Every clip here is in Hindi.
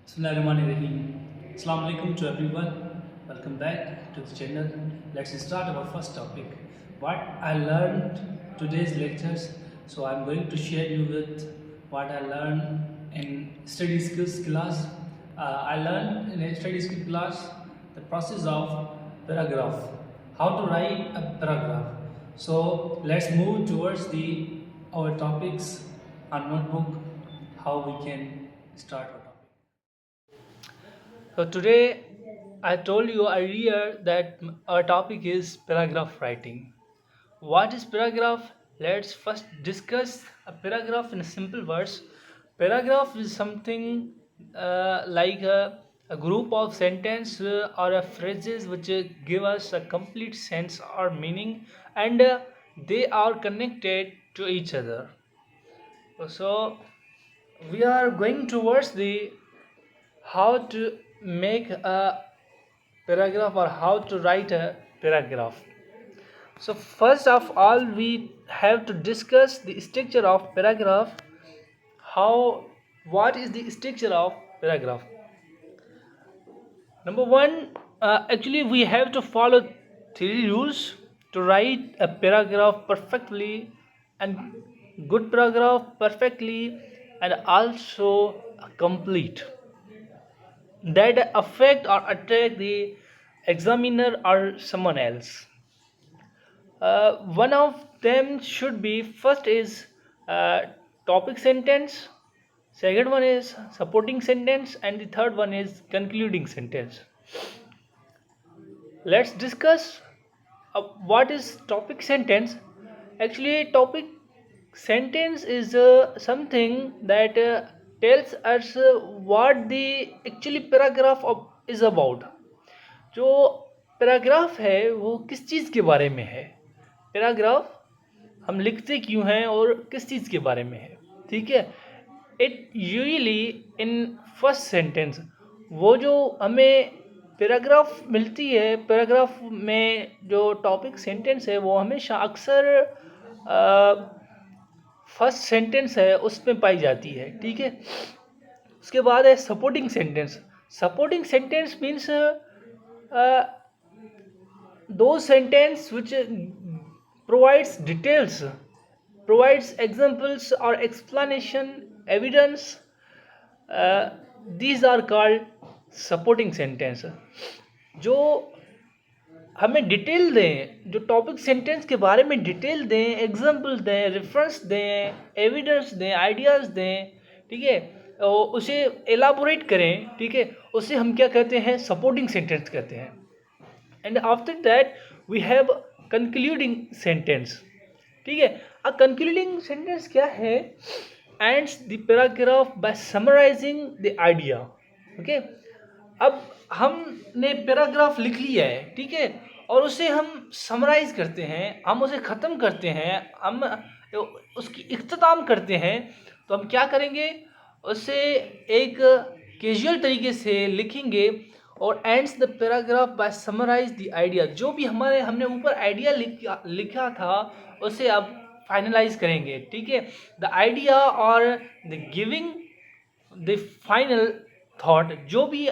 Bismillahirrahmanirrahim. Assalamu alaikum to everyone. Welcome back to the channel. Let's start our first topic. What I learned today's lectures. So I'm going to share you with what I learned in study skills class. I learned in a study skill class the process of paragraph. How to write a paragraph. So let's move towards the our topics on notebook. How we can start our topic. So today I told you earlier that our topic is paragraph writing. What is paragraph? Let's first discuss a paragraph in simple words. Paragraph is something like a group of sentence or a phrases which give us a complete sense or meaning, and they are connected to each other. So we are going towards the how to make a paragraph or how to write a paragraph. So first of all we have to discuss the structure of paragraph. How What is the structure of paragraph? Number one, actually we have to follow three rules to write a paragraph perfectly, and good paragraph perfectly, and also complete, that affect or attract the examiner or someone else. One of them should be first is uh, topic sentence, second one is supporting sentence, and the third one is concluding sentence. Let's discuss what is topic sentence. Actually, topic sentence is something that tells us what the actually paragraph is about. जो पैराग्राफ है वो किस चीज़ के बारे में है, पैराग्राफ हम लिखते क्यों हैं और किस चीज़ के बारे में है, ठीक है। It usually in first sentence, वो जो हमें पैराग्राफ मिलती है, पैराग्राफ में जो टॉपिक सेंटेंस है वो हमेशा अक्सर फर्स्ट सेंटेंस है उसमें पाई जाती है, ठीक है। उसके बाद है supporting sentence. Supporting sentence means those sentence which provides details, provides examples or explanation, evidence. These are called supporting sentence. जो हमें डिटेल दें, जो टॉपिक सेंटेंस के बारे में डिटेल दें, एग्जाम्पल दें, रेफरेंस दें, एविडेंस दें, आइडियाज़ दें, ठीक है, और उसे एलाबोरेट करें, ठीक है, उसे हम क्या कहते हैं, सपोर्टिंग सेंटेंस कहते हैं। And after that we have concluding sentence, ठीक है। अ कंक्लूडिंग सेंटेंस क्या है, ends the paragraph by summarising the idea, okay. अब हमने पैराग्राफ लिख लिया है, ठीक है, और उसे हम समराइज करते हैं, हम उसे ख़त्म करते हैं, हम उसकी इख्तिताम करते हैं। तो हम क्या करेंगे, उसे एक कैजुअल तरीके से लिखेंगे और ends the paragraph by summarise the idea. जो भी हमने ऊपर आइडिया लिखा था उसे अब फाइनलाइज करेंगे, ठीक है। द आइडिया और the giving the final thought, जो भी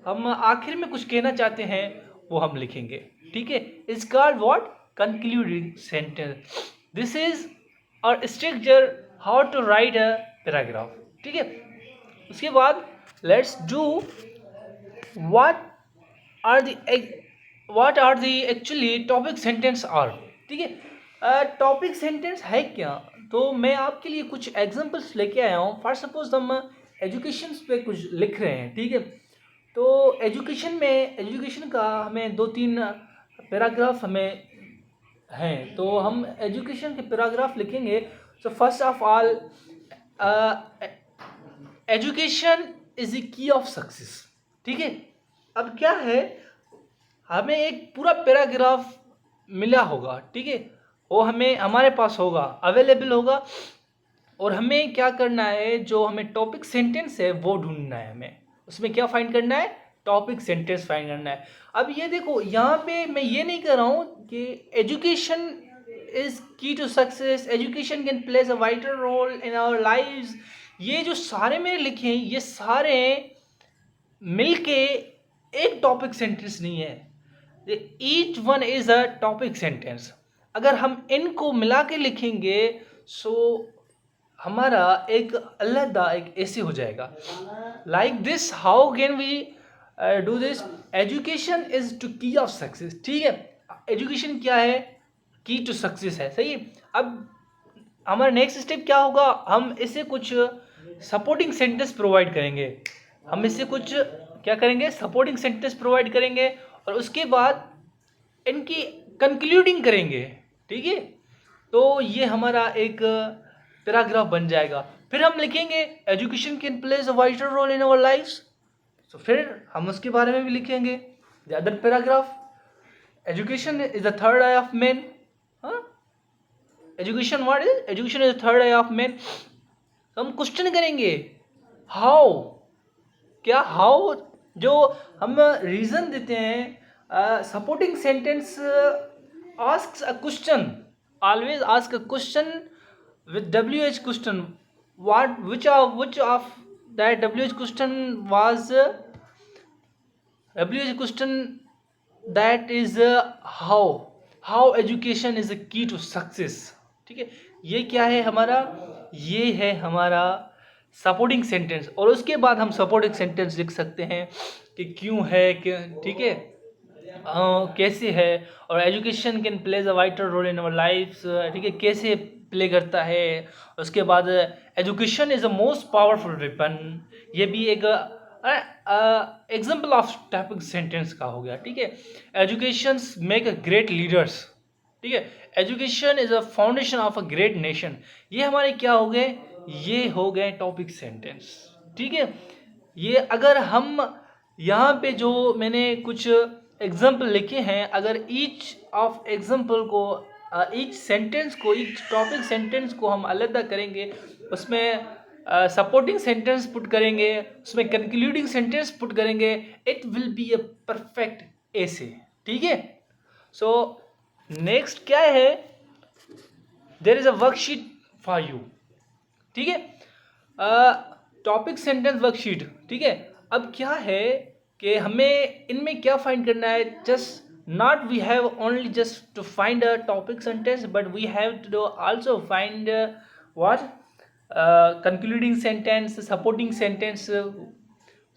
हम आखिर में कुछ कहना चाहते हैं वो हम लिखेंगे, ठीक है। Is called what, concluding sentence. This is और structure how to write a paragraph, ठीक है। उसके बाद let's do what are the actually topic sentence are, ठीक है। टॉपिक सेंटेंस है क्या, तो मैं आपके लिए कुछ एग्जांपल्स लेके आया हूँ। फॉर सपोज हम एजुकेशन पे कुछ लिख रहे हैं, ठीक है। तो एजुकेशन का हमें 2-3 पैराग्राफ हमें हैं, तो हम एजुकेशन के पैराग्राफ लिखेंगे। So first of all, education is the key of success, ठीक है। अब क्या है, हमें एक पूरा पैराग्राफ मिला होगा, ठीक है, वो हमें हमारे पास होगा, अवेलेबल होगा, और हमें क्या करना है, जो हमें टॉपिक सेंटेंस है वो ढूंढना है। हमें उसमें क्या फाइंड करना है, टॉपिक सेंटेंस फाइंड करना है। अब ये देखो, यहाँ पे मैं ये नहीं कर रहा हूँ कि education is key to success, education can place a vital role in our lives. ये जो सारे मेरे लिखे हैं ये सारे मिलके एक टॉपिक सेंटेंस नहीं है, each one is a topic sentence. अगर हम इनको मिला के लिखेंगे सो हमारा एक अलग एक ऐसे हो जाएगा। Like this, how can we do this? Education is to key of success. ठीक है, एजुकेशन क्या है? की टू सक्सेस है, सही है। अब हमारा नेक्स्ट स्टेप क्या होगा? हम इसे कुछ सपोर्टिंग सेंटेंस प्रोवाइड करेंगे। हम इससे कुछ क्या करेंगे? सपोर्टिंग सेंटेंस प्रोवाइड करेंगे और उसके बाद इनकी कंक्लूडिंग करेंगे। ठीक है, तो ये हमारा एक पैराग्राफ बन जाएगा। फिर हम लिखेंगे education can plays a vital role in our lifes. तो फिर हम उसके बारे में भी लिखेंगे the other paragraph. Education is the third eye of man. Education what is? Education is the third eye of man. हम क्वेश्चन करेंगे हाउ, क्या हाउ, जो हम रीजन देते हैं। Supporting sentence asks a question, always ask a question with WH question. Which of that WH question was WH question? That is how education is a key to success. ठीक है, ये क्या है हमारा? ये है हमारा सपोर्टिंग सेंटेंस। और उसके बाद हम सपोर्टिंग सेंटेंस लिख सकते हैं कि क्यों है, ठीक है, कैसे है, और education can plays a vital role in our lifes. ठीक है, कैसे प्ले करता है। उसके बाद education is a most powerful weapon. ये भी एक एग्जाम्पल ऑफ टॉपिक सेंटेंस का हो गया। ठीक है, education make a great leaders. ठीक है, education is a foundation of a great nation. ये हमारे क्या हो गए? ये हो गए टॉपिक सेंटेंस। ठीक है, ये अगर हम यहाँ पे जो मैंने कुछ एग्जाम्पल लिखे हैं, अगर ईच ऑफ एग्जाम्पल को, ईच सेंटेंस को, ईच टॉपिक सेंटेंस को हम अलग करेंगे, उसमें सपोर्टिंग सेंटेंस पुट करेंगे, उसमें कंक्लूडिंग सेंटेंस पुट करेंगे, it will be a perfect ऐसे। ठीक है, सो नेक्स्ट क्या है? There is a worksheet for you. ठीक है, टॉपिक सेंटेंस वर्कशीट। ठीक है, अब क्या है कि हमें इनमें क्या फाइंड करना है? Just not we have only just to find a topic sentence, but we have to also find what concluding sentence, supporting sentence.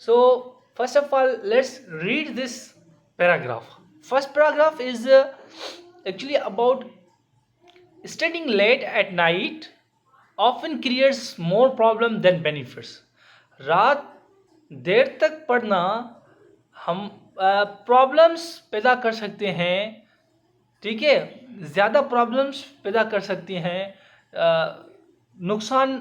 So first of all, let's read this paragraph. First paragraph is actually about studying late at night often creates more problem than benefits. रात देर तक पढ़ना हम प्रॉब्लम्स पैदा कर सकते हैं। ठीक है, ज़्यादा प्रॉब्लम्स पैदा कर सकती हैं, नुकसान,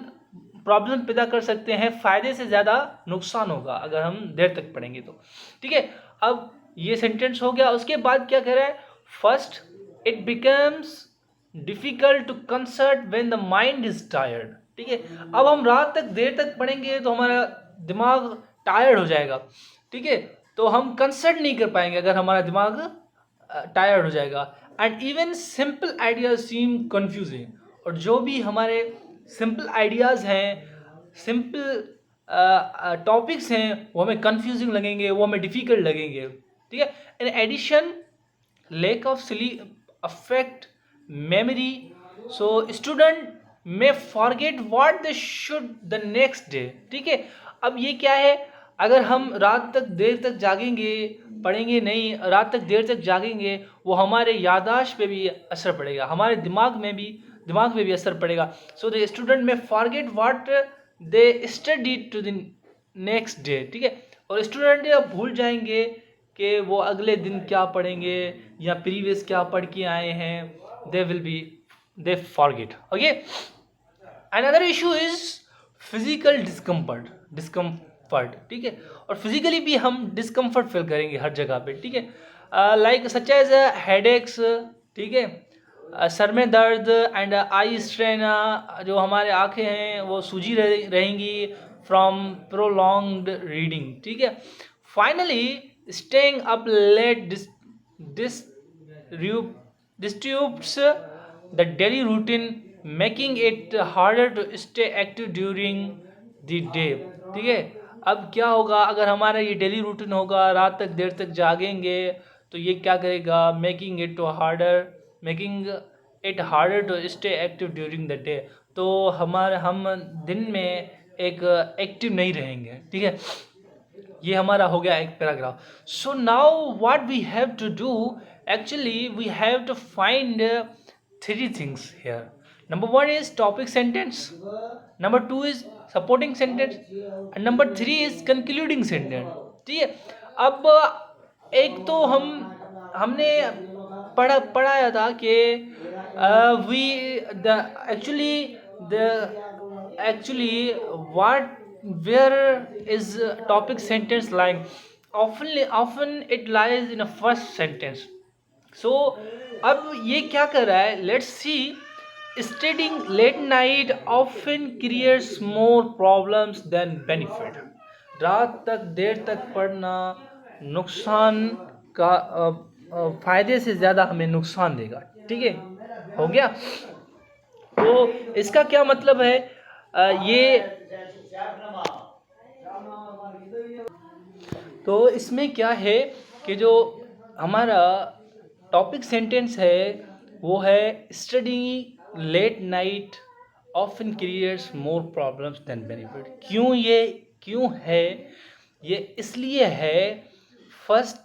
प्रॉब्लम पैदा कर सकते हैं, फ़ायदे से ज़्यादा नुकसान होगा अगर हम देर तक पढ़ेंगे तो। ठीक है, अब ये सेंटेंस हो गया। उसके बाद क्या कह रहा है? First, it becomes difficult to concert when the mind is tired. ठीक है, अब हम रात तक देर तक पढ़ेंगे तो हमारा दिमाग टायर्ड हो जाएगा। ठीक है, तो हम कंसर्ट नहीं कर पाएंगे अगर हमारा दिमाग टायर्ड हो जाएगा। And even simple ideas seem confusing, और जो भी हमारे सिंपल आइडियाज़ हैं, सिंपल टॉपिक्स हैं, वो हमें कंफ्यूजिंग लगेंगे, वो हमें डिफ़िकल्ट लगेंगे। ठीक है, in addition lack of sleep affect memory, so student may forget what they should the next day. ठीक है, अब ये क्या है? अगर हम रात तक देर तक जागेंगे, पढ़ेंगे नहीं, रात तक देर तक जागेंगे, वो हमारे याददाश्त पे भी असर पड़ेगा, हमारे दिमाग में भी असर पड़ेगा। So the student may forget what they study to the next day. ठीक है, और स्टूडेंट भूल जाएंगे कि वो अगले दिन क्या पढ़ेंगे या प्रीवियस क्या पढ़ के आए हैं। They forget. Okay, another issue is physical discomfort. ठीक है, और फिजिकली भी हम डिस्कम्फर्ट फील करेंगे हर जगह पे। ठीक है, लाइक सच एज हेडेक्स। ठीक है, सर में दर्द एंड आई स्ट्रेन, जो हमारे आंखें हैं वो सूजी रहेंगी फ्रॉम प्रोलॉन्ग्ड रीडिंग। ठीक है, finally staying up late disturbs the daily routine, making it harder to stay active during the day. ठीक है, अब क्या होगा, अगर हमारा ये डेली रूटीन होगा, रात तक देर तक जागेंगे, तो ये क्या करेगा, making it harder to stay active during the day. तो हम दिन में एक एक्टिव नहीं रहेंगे, ठीक है। ये हमारा हो गया एक paragraph. So now what we have to do, actually we have to find three things here. Number one is topic sentence, number two is supporting sentence, and number three is concluding sentence, ठीक है। अब एक तो हमने पढ़ाया था कि we the actually what where is topic sentence lying, often it lies in a first sentence. So अब ये क्या कर रहा है, let's see. studying late night often creates more problems than benefit। रात तक देर तक पढ़ना नुकसान का फायदे से ज़्यादा हमें नुकसान देगा, ठीक है। हो गया। तो इसका क्या मतलब है, ये तो इसमें क्या है कि जो हमारा टॉपिक सेंटेंस है वो है study late night often creates more problems than benefit. क्यों है ये, इसलिए है first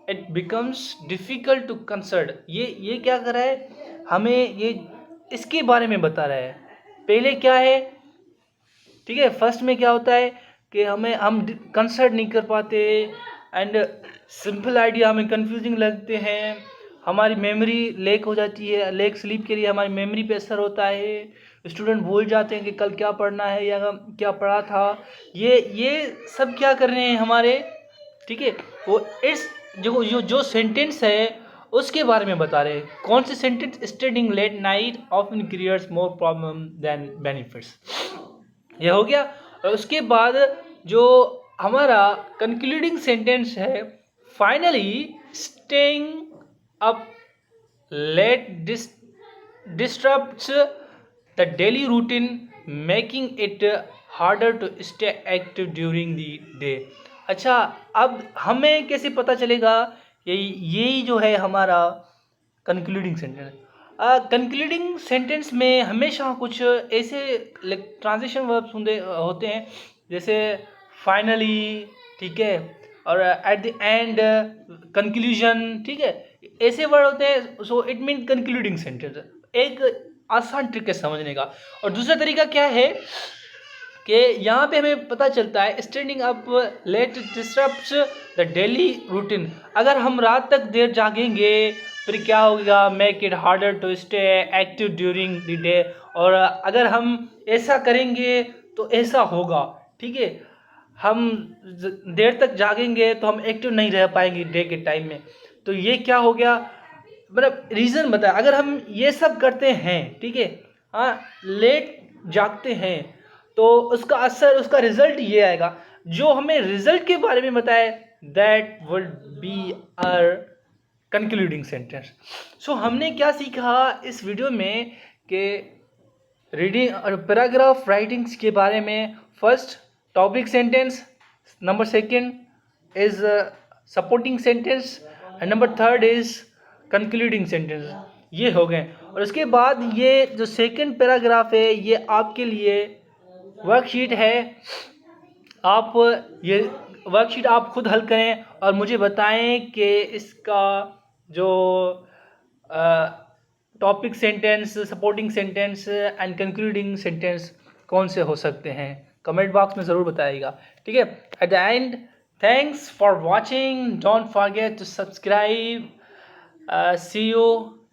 it becomes difficult to concert. ये क्या कर रहा है, हमें ये इसके बारे में बता रहा है। पहले क्या है, ठीक है, फर्स्ट में क्या होता है कि हम कंसर्ट नहीं कर पाते, एंड सिंपल आइडिया हमें कंफ्यूजिंग लगते हैं, हमारी मेमोरी लेक हो जाती है, लेक स्लीप के लिए हमारी मेमोरी पे असर होता है, स्टूडेंट भूल जाते हैं कि कल क्या पढ़ना है या क्या पढ़ा था। ये सब क्या कर रहे हैं हमारे, ठीक है। वो इस जो सेंटेंस है उसके बारे में बता रहे हैं। कौन से sentence, studying late night often creates more problem than benefits, ये हो गया। और उसके बाद जो हमारा कंक्लूडिंग सेंटेंस है, finally staying up late disturbs the daily routine making it harder to stay active during the day. अच्छा, अब हमें कैसे पता चलेगा यही जो है हमारा कंक्लूडिंग सेंटेंस। कंक्लूडिंग सेंटेंस में हमेशा कुछ ऐसे ट्रांजिशन वर्ब्स होते हैं, जैसे फाइनली, ठीक है, और एट द एंड, कंक्लूजन, ठीक है, ऐसे वर्ड होते हैं। So it mean concluding sentence. एक आसान ट्रिक है समझने का। और दूसरा तरीका क्या है कि यहाँ पे हमें पता चलता है standing up late disturbs the daily routine. अगर हम रात तक देर जागेंगे फिर क्या होगा, make it harder to stay active during the day. और अगर हम ऐसा करेंगे तो ऐसा होगा, ठीक है। हम देर तक जागेंगे तो हम एक्टिव नहीं रह पाएंगे डे के टाइम में। तो ये क्या हो गया, मतलब रीज़न बताया। अगर हम ये सब करते हैं, ठीक है, हाँ, लेट जागते हैं, तो उसका असर, उसका रिजल्ट ये आएगा। जो हमें रिजल्ट के बारे में बताए, that would be our concluding sentence. So हमने क्या सीखा इस वीडियो में कि रीडिंग और पैराग्राफ राइटिंग्स के बारे में। First topic sentence, number second is supporting sentence, and number third is concluding sentence. ये हो गए। और उसके बाद ये जो सेकंड पैराग्राफ है ये आपके लिए वर्कशीट है। आप ये वर्कशीट आप खुद हल करें और मुझे बताएं कि इसका जो topic sentence, supporting sentence and concluding sentence कौन से हो सकते हैं। कमेंट बॉक्स में ज़रूर बताइएगा, ठीक है। At the end, thanks for watching, don't forget to subscribe. See you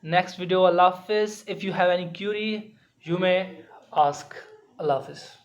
next video. Allah Hafiz. If you have any query, you may ask. Allah Hafiz.